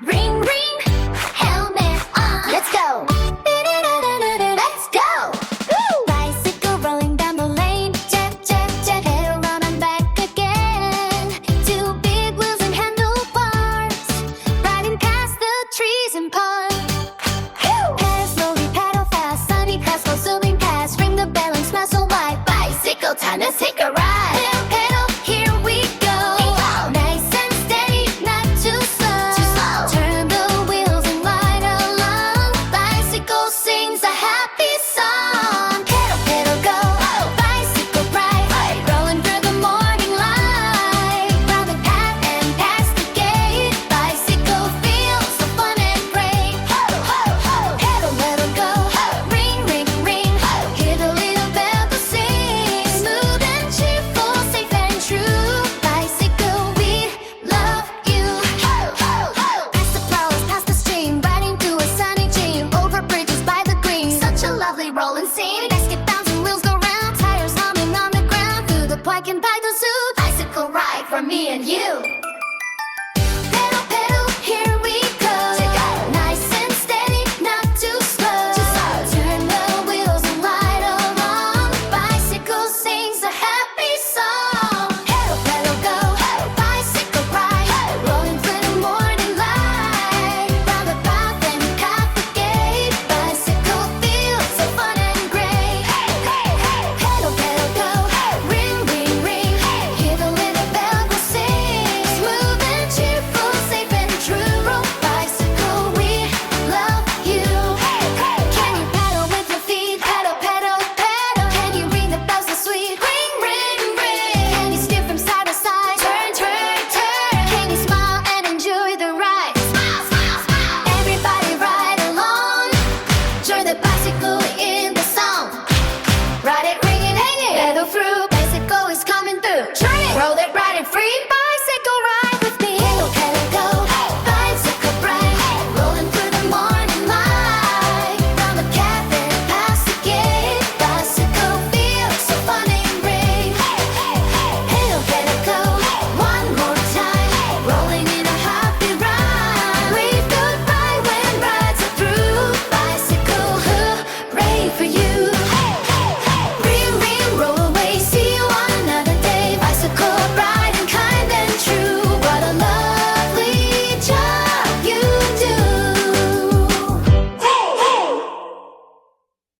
Ring, ring, helmet on. Let's go. Let's go. Woo! Bicycle rolling down the lane. Jet, jet, jet, head around and back again. Two big wheels and handlebars, riding past the trees and ponds. Pedal slowly, pedal fast, sunny clouds go zooming past. Ring the bell and smell so white. Bicycle time, let's take a ride. Pedal, pedal, here we go. Nice and steady, not too slow. Turn the wheels and ride along. Bicycle sings a happy song. Pedal, pedal, go. Bicycle ride, rolling through the morning light. Round the path and past the gate. Bicycle feels so fun and great. Pedal, pedal, go. Ring, ring, ring. Hear the little bell go sing. Smooth and cheerful, safe and true. Bicycle, we love you. Past the flowers, past the stream, riding through a sunny dream. Over bridges by the green, such a lovely rolling scene. Basket bouncing, wheels go round, tires humming on the ground. Through the park and by the zoo, bicycle ride for me and you.